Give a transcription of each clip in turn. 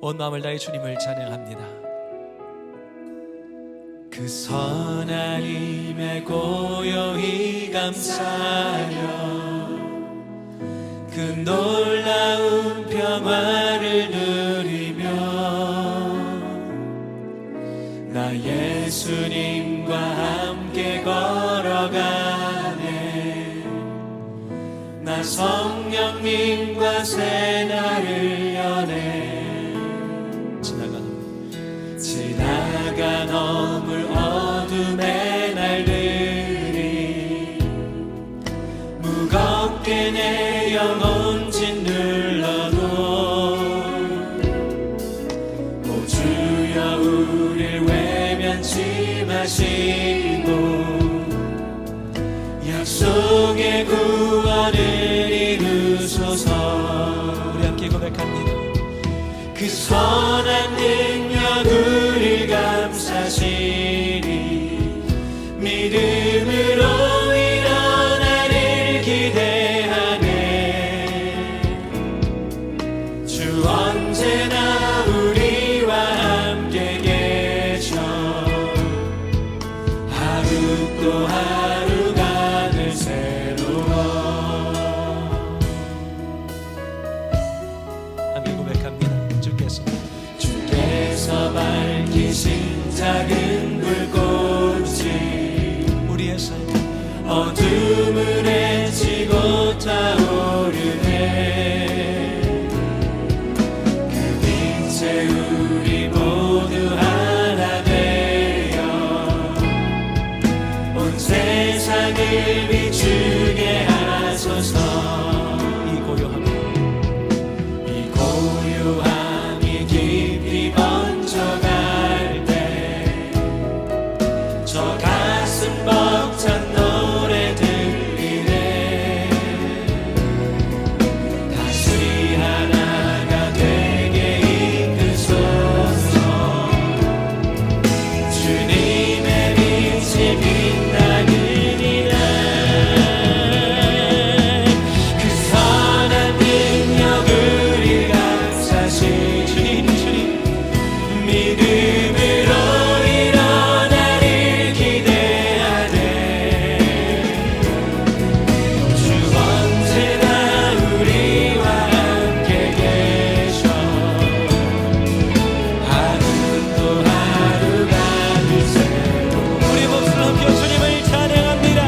온 마음을 다해 주님을 찬양합니다. 그 선하심에 고요히 감사하며 그 놀라운 평화를 누리며 나 예수님과 함께 걸어가네. 나 성령님과 새 날을 여네. 지나가 넘을 어둠의 날들이 무겁게 내 영혼 짓눌러도 오 주여 우릴 외면치 마시고 약속의 구원을 이루소서. 우리 함께 고백합니다. 그 선한 능력 우릴 감사시니 믿음으로 일어나를 기대하네. 주 언제나 우리와 함께 계셔. 하루 또 하루가 늘 새로워. 함께 고백합니다. 주께서 밝히신 작은 불꽃이 우리의 삶 어둠을 헤치고 타오르네. 그 빛에 우리 모두 하나 되어 온 세상을 비추게 하소서. 이 고요함이 깊이 번져갈 때 저 가슴 벅찬 노래 들리네. 다시 하나가 되게 이끄소서. 주님의 빛이 빛나는 이날 그 선한 능력을 믿음으로 일어나를 기대하네. 주 언제나 우리와 함께 계셔. 하루 또 하루가 늘 새로워. 우리 목소리로 함께 주님을 찬양합니다.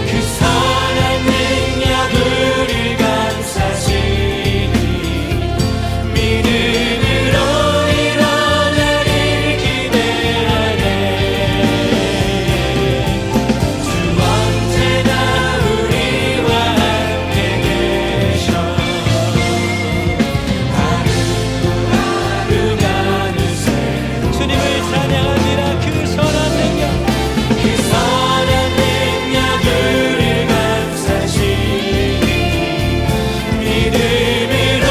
그 선한 능력 우릴 감사시니 믿음으로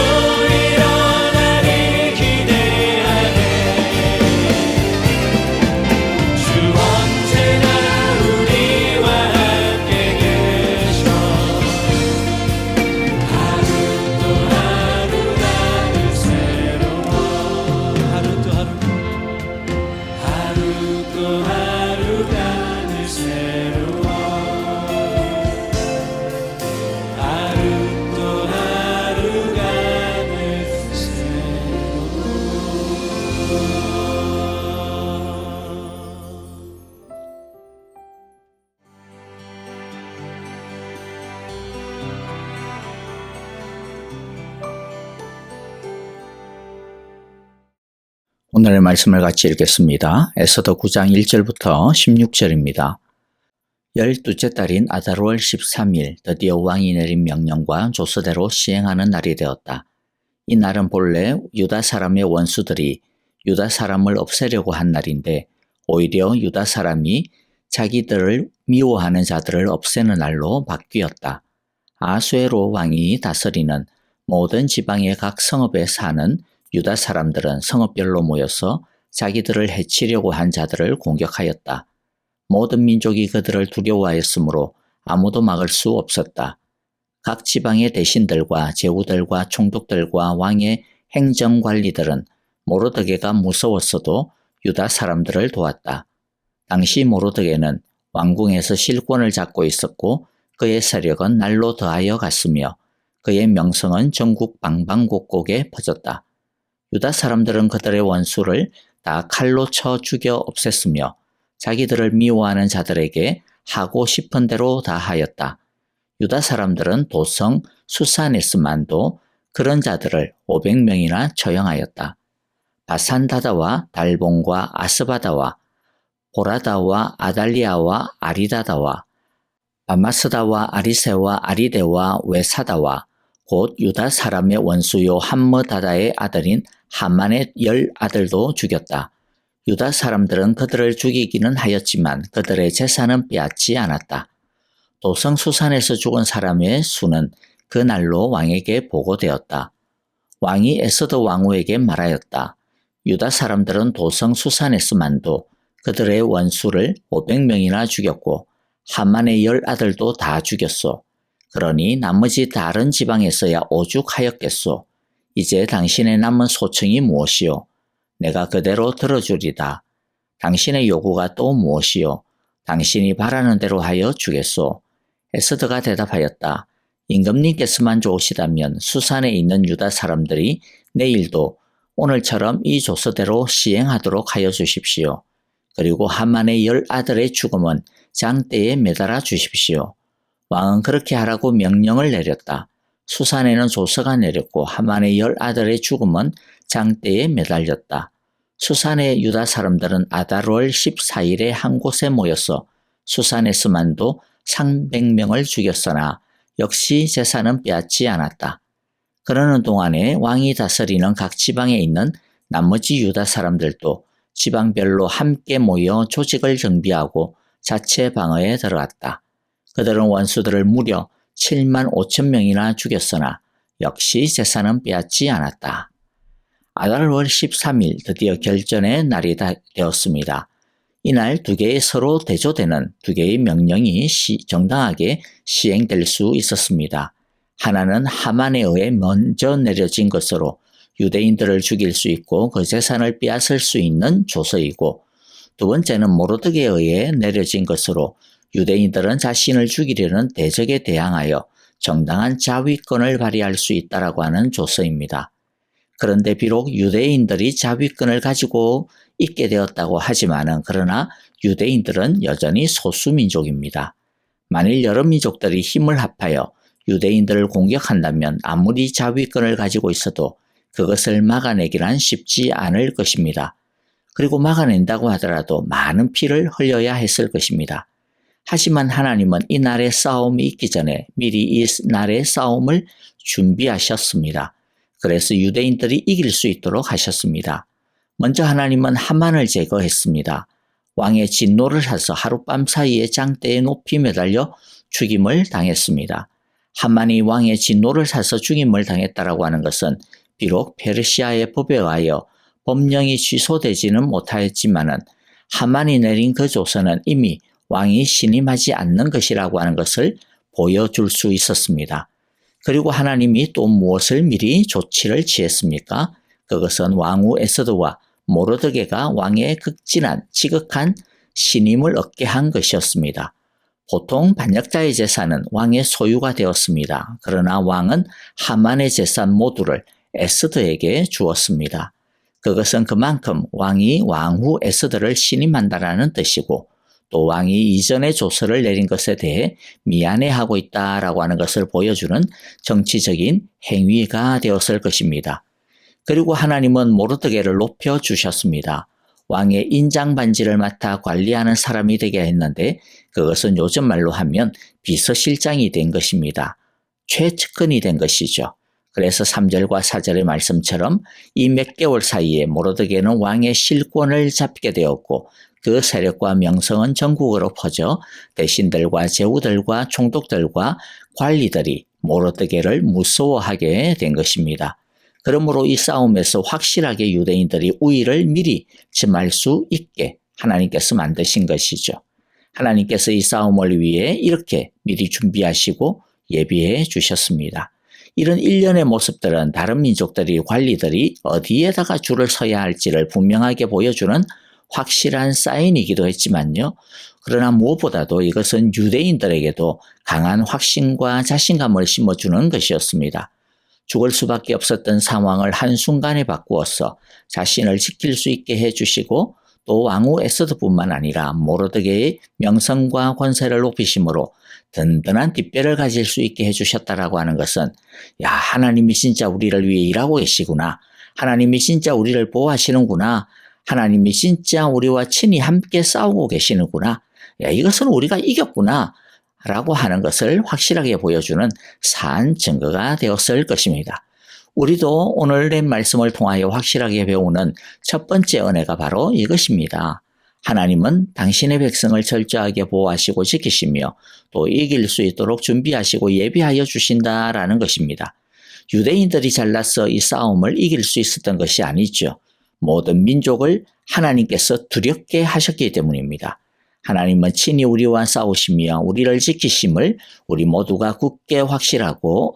오늘의 말씀을 같이 읽겠습니다. 에스더 9장 1절부터 16절입니다. 12째 달인 아달월 13일 드디어 왕이 내린 명령과 조서대로 시행하는 날이 되었다. 이 날은 본래 유다 사람의 원수들이 유다 사람을 없애려고 한 날인데 오히려 유다 사람이 자기들을 미워하는 자들을 없애는 날로 바뀌었다. 아수에로 왕이 다스리는 모든 지방의 각 성읍에 사는 유다 사람들은 성읍별로 모여서 자기들을 해치려고 한 자들을 공격하였다. 모든 민족이 그들을 두려워하였으므로 아무도 막을 수 없었다. 각 지방의 대신들과 제후들과 총독들과 왕의 행정관리들은 모르드게가 무서웠어도 유다 사람들을 도왔다. 당시 모르드게는 왕궁에서 실권을 잡고 있었고 그의 세력은 날로 더하여 갔으며 그의 명성은 전국 방방곡곡에 퍼졌다. 유다 사람들은 그들의 원수를 다 칼로 쳐 죽여 없앴으며 자기들을 미워하는 자들에게 하고 싶은 대로 다 하였다. 유다 사람들은 도성 수사네스만도 그런 자들을 500명이나 처형하였다. 바산다다와 달본과 아스바다와 보라다와 아달리아와 아리다다와 아마스다와 아리세와 아리데와 외사다와 곧 유다 사람의 원수요 함므다다의 아들인 하만의 10아들도 죽였다. 유다 사람들은 그들을 죽이기는 하였지만 그들의 재산은 빼앗지 않았다. 도성 수산에서 죽은 사람의 수는 그날로 왕에게 보고되었다. 왕이 에스더 왕후에게 말하였다. 유다 사람들은 도성 수산에서만도 그들의 원수를 500명이나 죽였고 하만의 10아들도 다 죽였소. 그러니 나머지 다른 지방에서야 오죽하였겠소. 이제 당신의 남은 소청이 무엇이요? 내가 그대로 들어주리다. 당신의 요구가 또 무엇이요? 당신이 바라는 대로 하여 주겠소. 에스더가 대답하였다. 임금님께서만 좋으시다면 수산에 있는 유다 사람들이 내일도 오늘처럼 이 조서대로 시행하도록 하여 주십시오. 그리고 하만의 10아들의 죽음은 장대에 매달아 주십시오. 왕은 그렇게 하라고 명령을 내렸다. 수산에는 조서가 내렸고 하만의 10아들의 죽음은 장대에 매달렸다. 수산의 유다 사람들은 아달월 14일에 한 곳에 모여서 수산에서만도 300명을 죽였으나 역시 재산은 빼앗지 않았다. 그러는 동안에 왕이 다스리는 각 지방에 있는 나머지 유다 사람들도 지방별로 함께 모여 조직을 정비하고 자체 방어에 들어갔다. 그들은 원수들을 무려 7만 5천 명이나 죽였으나 역시 재산은 빼앗지 않았다. 아달월 13일 드디어 결전의 날이 되었습니다. 이날 두 개의 서로 대조되는 두 개의 명령이 정당하게 시행될 수 있었습니다. 하나는 하만에 의해 먼저 내려진 것으로 유대인들을 죽일 수 있고 그 재산을 빼앗을 수 있는 조서이고, 두 번째는 모르드게에 의해 내려진 것으로 유대인들은 자신을 죽이려는 대적에 대항하여 정당한 자위권을 발휘할 수 있다라고 하는 조서입니다. 그런데 비록 유대인들이 자위권을 가지고 있게 되었다고 하지만은 그러나 유대인들은 여전히 소수민족입니다. 만일 여러 민족들이 힘을 합하여 유대인들을 공격한다면 아무리 자위권을 가지고 있어도 그것을 막아내기란 쉽지 않을 것입니다. 그리고 막아낸다고 하더라도 많은 피를 흘려야 했을 것입니다. 하지만 하나님은 이 날의 싸움이 있기 전에 미리 이 날의 싸움을 준비하셨습니다. 그래서 유대인들이 이길 수 있도록 하셨습니다. 먼저 하나님은 하만을 제거했습니다. 왕의 진노를 사서 하룻밤 사이에 장대에 높이 매달려 죽임을 당했습니다. 하만이 왕의 진노를 사서 죽임을 당했다라고 하는 것은 비록 페르시아의 법에 의하여 법령이 취소되지는 못하였지만은 하만이 내린 그 조서는 이미 왕이 신임하지 않는 것이라고 하는 것을 보여줄 수 있었습니다. 그리고 하나님이 또 무엇을 미리 조치를 취했습니까? 그것은 왕후 에스더와 모르드게가 왕의 극진한 지극한 신임을 얻게 한 것이었습니다. 보통 반역자의 재산은 왕의 소유가 되었습니다. 그러나 왕은 하만의 재산 모두를 에스더에게 주었습니다. 그것은 그만큼 왕이 왕후 에스더를 신임한다라는 뜻이고, 또 왕이 이전에 조서를 내린 것에 대해 미안해하고 있다라고 하는 것을 보여주는 정치적인 행위가 되었을 것입니다. 그리고 하나님은 모르드게를 높여주셨습니다. 왕의 인장반지를 맡아 관리하는 사람이 되게 했는데 그것은 요즘 말로 하면 비서실장이 된 것입니다. 최측근이 된 것이죠. 그래서 3절과 4절의 말씀처럼 이 몇 개월 사이에 모르드게는 왕의 실권을 잡게 되었고 그 세력과 명성은 전국으로 퍼져 대신들과 제후들과 총독들과 관리들이 모르드게를 무서워하게 된 것입니다. 그러므로 이 싸움에서 확실하게 유대인들이 우위를 미리 점할 수 있게 하나님께서 만드신 것이죠. 하나님께서 이 싸움을 위해 이렇게 미리 준비하시고 예비해 주셨습니다. 이런 일련의 모습들은 다른 민족들이 관리들이 어디에다가 줄을 서야 할지를 분명하게 보여주는 확실한 사인이기도 했지만요. 그러나 무엇보다도 이것은 유대인들에게도 강한 확신과 자신감을 심어주는 것이었습니다. 죽을 수밖에 없었던 상황을 한순간에 바꾸어서 자신을 지킬 수 있게 해주시고 또 왕후 에스더뿐만 아니라 모르드게의 명성과 권세를 높이심으로 든든한 뒷배를 가질 수 있게 해주셨다라고 하는 것은 야, 하나님이 진짜 우리를 위해 일하고 계시구나. 하나님이 진짜 우리를 보호하시는구나. 하나님이 진짜 우리와 친히 함께 싸우고 계시는구나. 야, 이것은 우리가 이겼구나. 라고 하는 것을 확실하게 보여주는 산 증거가 되었을 것입니다. 우리도 오늘의 말씀을 통하여 확실하게 배우는 첫 번째 은혜가 바로 이것입니다. 하나님은 당신의 백성을 철저하게 보호하시고 지키시며 또 이길 수 있도록 준비하시고 예비하여 주신다라는 것입니다. 유대인들이 잘나서 이 싸움을 이길 수 있었던 것이 아니죠. 모든 민족을 하나님께서 두렵게 하셨기 때문입니다. 하나님은 친히 우리와 싸우시며 우리를 지키심을 우리 모두가 굳게 확신하고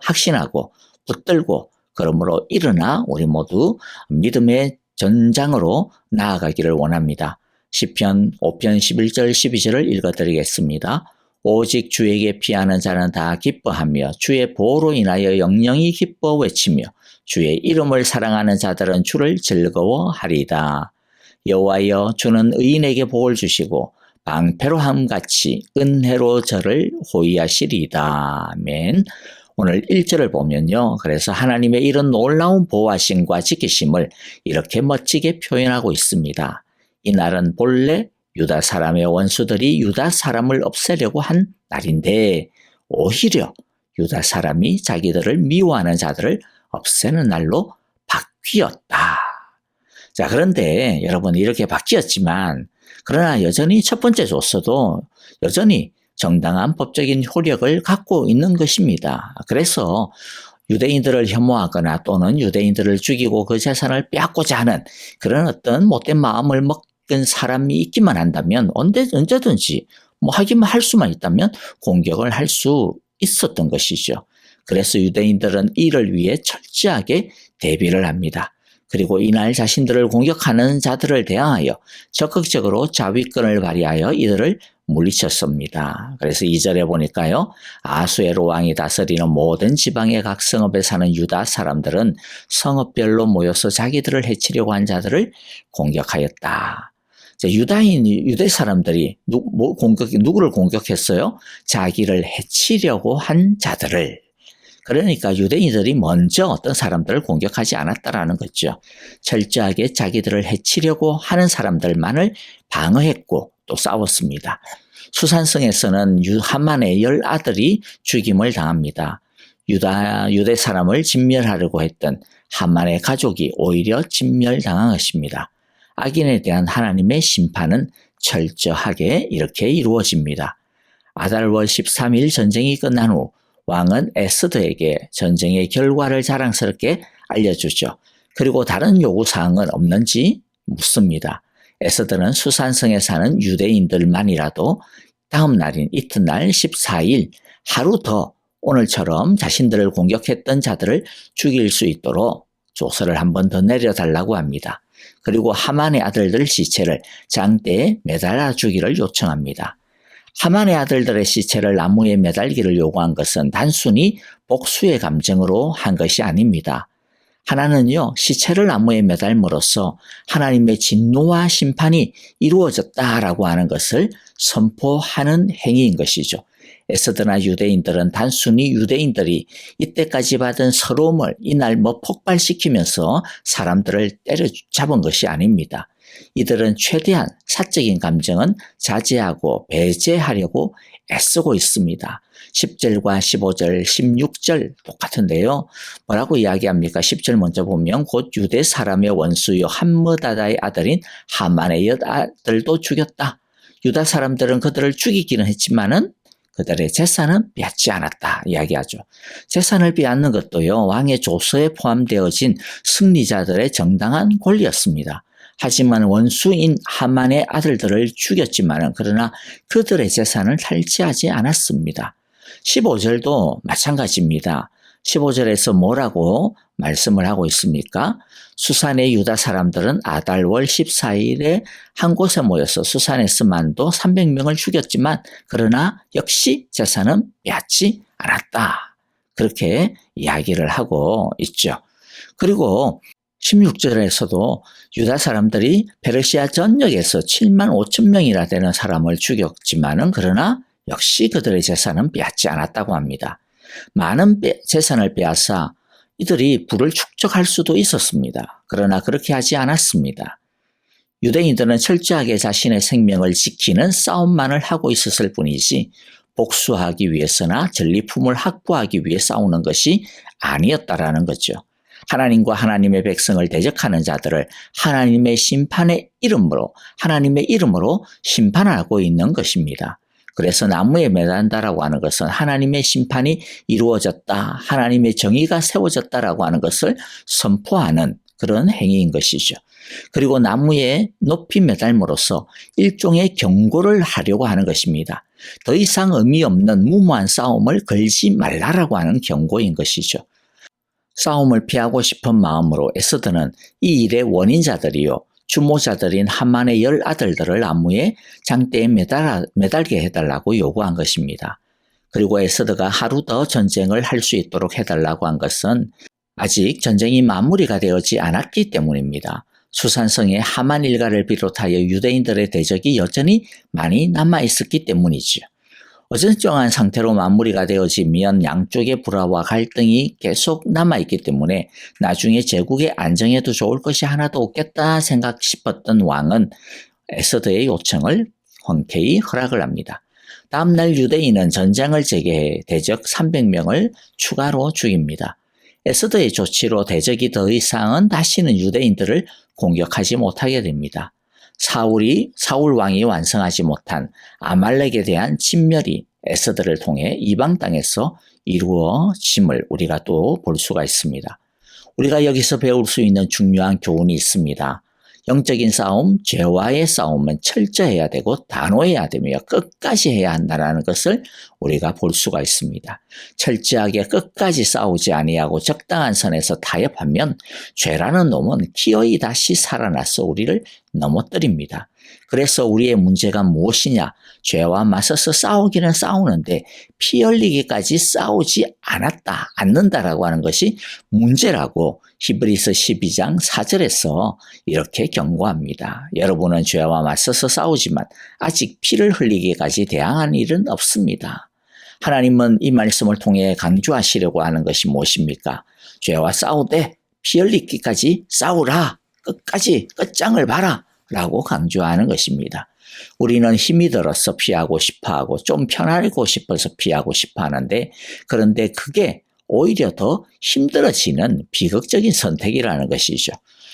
붙들고 그러므로 일어나 우리 모두 믿음의 전장으로 나아가기를 원합니다. 시편 5편 11절 12절을 읽어드리겠습니다. 오직 주에게 피하는 자는 다 기뻐하며 주의 보호로 인하여 영영이 기뻐 외치며 주의 이름을 사랑하는 자들은 주를 즐거워하리다. 여호와여, 주는 의인에게 복을 주시고 방패로 함같이 은혜로 저를 호위하시리다. 아멘. 오늘 1절을 보면요. 그래서 하나님의 이런 놀라운 보호하심과 지키심을 이렇게 멋지게 표현하고 있습니다. 이 날은 본래 유다 사람의 원수들이 유다 사람을 없애려고 한 날인데 오히려 유다 사람이 자기들을 미워하는 자들을 없애는 날로 바뀌었다. 자, 그런데 여러분 이렇게 바뀌었지만 그러나 여전히 첫 번째 조서도 여전히 정당한 법적인 효력을 갖고 있는 것입니다. 그래서 유대인들을 혐오하거나 또는 유대인들을 죽이고 그 재산을 빼앗고자 하는 그런 어떤 못된 마음을 먹은 사람이 있기만 한다면 언제든지 하기만 할 수만 있다면 공격을 할 수 있었던 것이죠. 그래서 유대인들은 이를 위해 철저하게 대비를 합니다. 그리고 이날 자신들을 공격하는 자들을 대항하여 적극적으로 자위권을 발휘하여 이들을 물리쳤습니다. 그래서 2절에 보니까요. 아수에로 왕이 다스리는 모든 지방의 각 성읍에 사는 유다 사람들은 성읍별로 모여서 자기들을 해치려고 한 자들을 공격하였다. 유대 사람들이 누구를 공격했어요? 자기를 해치려고 한 자들을. 그러니까 유대인들이 먼저 어떤 사람들을 공격하지 않았다라는 거죠. 철저하게 자기들을 해치려고 하는 사람들만을 방어했고 또 싸웠습니다. 수산성에서는 하만의 10아들이 죽임을 당합니다. 유대 사람을 진멸하려고 했던 하만의 가족이 오히려 진멸당한 것입니다. 악인에 대한 하나님의 심판은 철저하게 이렇게 이루어집니다. 아달월 13일 전쟁이 끝난 후 왕은 에스더에게 전쟁의 결과를 자랑스럽게 알려주죠. 그리고 다른 요구사항은 없는지 묻습니다. 에스더는 수산성에 사는 유대인들만이라도 다음 날인 이튿날 14일 하루 더 오늘처럼 자신들을 공격했던 자들을 죽일 수 있도록 조서를 한 번 더 내려달라고 합니다. 그리고 하만의 아들들 시체를 장대에 매달아 주기를 요청합니다. 하만의 아들들의 시체를 나무에 매달기를 요구한 것은 단순히 복수의 감정으로 한 것이 아닙니다. 하나는요, 시체를 나무에 매달므로써 하나님의 진노와 심판이 이루어졌다라고 하는 것을 선포하는 행위인 것이죠. 에스더나 유대인들은 단순히 유대인들이 이때까지 받은 서러움을 이날 폭발시키면서 사람들을 때려잡은 것이 아닙니다. 이들은 최대한 사적인 감정은 자제하고 배제하려고 애쓰고 있습니다. 10절과 15절, 16절 똑같은데요. 뭐라고 이야기합니까? 10절 먼저 보면 곧 유대 사람의 원수요 함므다다의 아들인 하만의 아들도 죽였다. 유다 사람들은 그들을 죽이기는 했지만은 그들의 재산은 빼앗지 않았다 이야기하죠. 재산을 빼앗는 것도요. 왕의 조서에 포함되어진 승리자들의 정당한 권리였습니다. 하지만 원수인 하만의 아들들을 죽였지만은 그러나 그들의 재산을 탈취하지 않았습니다. 15절도 마찬가지입니다. 15절에서 뭐라고 말씀을 하고 있습니까? 수산의 유다 사람들은 아달월 14일에 한 곳에 모여서 수산에서만도 300명을 죽였지만 그러나 역시 제사는 빼앗지 않았다. 그렇게 이야기를 하고 있죠. 그리고 16절에서도 유다 사람들이 페르시아 전역에서 7만 5천 명이나 되는 사람을 죽였지만은 그러나 역시 그들의 재산은 빼앗지 않았다고 합니다. 많은 재산을 빼앗아 이들이 부를 축적할 수도 있었습니다. 그러나 그렇게 하지 않았습니다. 유대인들은 철저하게 자신의 생명을 지키는 싸움만을 하고 있었을 뿐이지 복수하기 위해서나 전리품을 확보하기 위해 싸우는 것이 아니었다라는 거죠. 하나님과 하나님의 백성을 대적하는 자들을 하나님의 심판의 이름으로, 하나님의 이름으로 심판하고 있는 것입니다. 그래서 나무에 매단다라고 하는 것은 하나님의 심판이 이루어졌다, 하나님의 정의가 세워졌다라고 하는 것을 선포하는 그런 행위인 것이죠. 그리고 나무에 높이 매달므로써 일종의 경고를 하려고 하는 것입니다. 더 이상 의미 없는 무모한 싸움을 걸지 말라라고 하는 경고인 것이죠. 싸움을 피하고 싶은 마음으로 에스더는 이 일의 원인자들이요 주모자들인 하만의 10아들들을 나무에 장대에 매달게 해달라고 요구한 것입니다. 그리고 에스더가 하루 더 전쟁을 할 수 있도록 해달라고 한 것은 아직 전쟁이 마무리가 되지 않았기 때문입니다. 수산성의 하만 일가를 비롯하여 유대인들의 대적이 여전히 많이 남아있었기 때문이죠. 어정쩡한 상태로 마무리가 되어지면 양쪽의 불화와 갈등이 계속 남아있기 때문에 나중에 제국의 안정에도 좋을 것이 하나도 없겠다 생각 싶었던 왕은 에스더의 요청을 흔쾌히 허락을 합니다. 다음날 유대인은 전장을 재개해 대적 300명을 추가로 죽입니다. 에스더의 조치로 대적이 더 이상은 다시는 유대인들을 공격하지 못하게 됩니다. 사울 왕이 완성하지 못한 아말렉에 대한 진멸이 에스더를 통해 이방 땅에서 이루어짐을 우리가 또 볼 수가 있습니다. 우리가 여기서 배울 수 있는 중요한 교훈이 있습니다. 영적인 싸움, 죄와의 싸움은 철저해야 되고 단호해야 되며 끝까지 해야 한다는 것을 우리가 볼 수가 있습니다. 철저하게 끝까지 싸우지 아니하고 적당한 선에서 타협하면 죄라는 놈은 기어이 다시 살아나서 우리를 넘어뜨립니다. 그래서 우리의 문제가 무엇이냐? 죄와 맞서서 싸우기는 싸우는데 피 흘리기까지 싸우지 않는다라고 하는 것이 문제라고 히브리서 12장 4절에서 이렇게 경고합니다. 여러분은 죄와 맞서서 싸우지만 아직 피를 흘리기까지 대항한 일은 없습니다. 하나님은 이 말씀을 통해 강조하시려고 하는 것이 무엇입니까? 죄와 싸우되 피 흘리기까지 싸우라. 끝까지 끝장을 봐라. 라고 강조하는 것입니다. 우리는 힘이 들어서 피하고 싶어하고 좀 편하고 싶어서 피하고 싶어 하는데 그런데 그게 오히려 더 힘들어지는 비극적인 선택이라는 것이죠.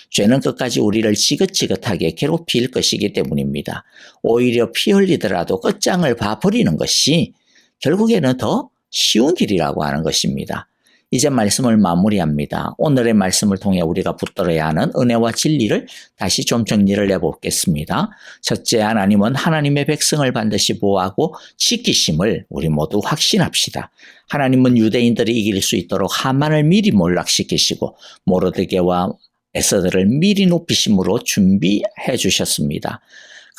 죄는 끝까지 우리를 지긋지긋하게 괴롭힐 것이기 때문입니다. 오히려 피 흘리더라도 끝장을 봐버리는 것이 결국에는 더 쉬운 길이라고 하는 것입니다. 이제 말씀을 마무리합니다. 오늘의 말씀을 통해 우리가 붙들어야 하는 은혜와 진리를 다시 좀 정리를 해보겠습니다. 첫째, 하나님은 하나님의 백성을 반드시 보호하고 지키심을 우리 모두 확신합시다. 하나님은 유대인들이 이길 수 있도록 하만을 미리 몰락시키시고 모르드게와 에스더를 미리 높이심으로 준비해 주셨습니다.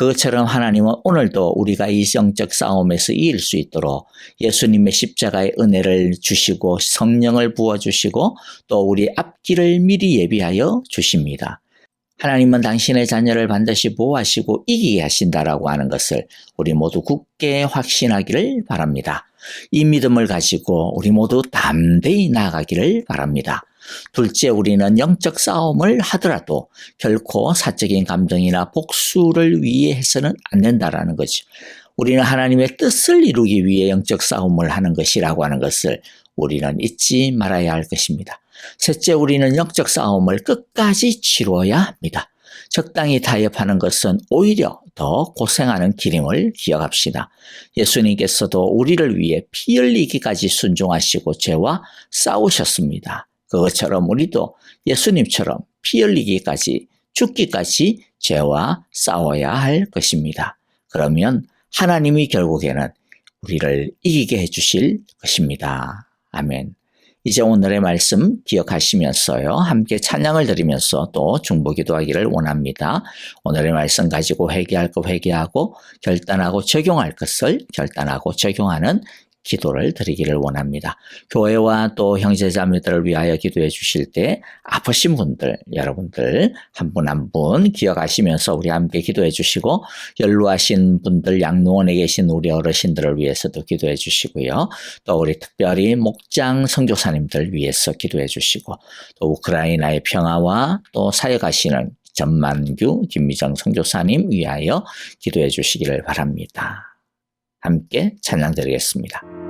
그것처럼 하나님은 오늘도 우리가 이 영적 싸움에서 이길 수 있도록 예수님의 십자가의 은혜를 주시고 성령을 부어주시고 또 우리 앞길을 미리 예비하여 주십니다. 하나님은 당신의 자녀를 반드시 보호하시고 이기게 하신다라고 하는 것을 우리 모두 굳게 확신하기를 바랍니다. 이 믿음을 가지고 우리 모두 담대히 나아가기를 바랍니다. 둘째, 우리는 영적 싸움을 하더라도 결코 사적인 감정이나 복수를 위해 해서는 안 된다라는 거죠. 우리는 하나님의 뜻을 이루기 위해 영적 싸움을 하는 것이라고 하는 것을 우리는 잊지 말아야 할 것입니다. 셋째, 우리는 영적 싸움을 끝까지 치루어야 합니다. 적당히 타협하는 것은 오히려 더 고생하는 길임을 기억합시다. 예수님께서도 우리를 위해 피 흘리기까지 순종하시고 죄와 싸우셨습니다. 그것처럼 우리도 예수님처럼 피 흘리기까지 죽기까지 죄와 싸워야 할 것입니다. 그러면 하나님이 결국에는 우리를 이기게 해주실 것입니다. 아멘. 이제 오늘의 말씀 기억하시면서요. 함께 찬양을 드리면서 또 중보기도하기를 원합니다. 오늘의 말씀 가지고 회개할 것 회개하고 결단하고 적용할 것을 결단하고 적용하는 기도를 드리기를 원합니다. 교회와 또 형제자매들을 위하여 기도해 주실 때 아프신 분들, 여러분들 한 분 한 분 기억하시면서 우리 함께 기도해 주시고 연루하신 분들, 양로원에 계신 우리 어르신들을 위해서도 기도해 주시고요. 또 우리 특별히 목장 선교사님들 위해서 기도해 주시고 또 우크라이나의 평화와 또 사역하시는 전만규, 김미정 선교사님 위하여 기도해 주시기를 바랍니다. 함께 찬양 드리겠습니다.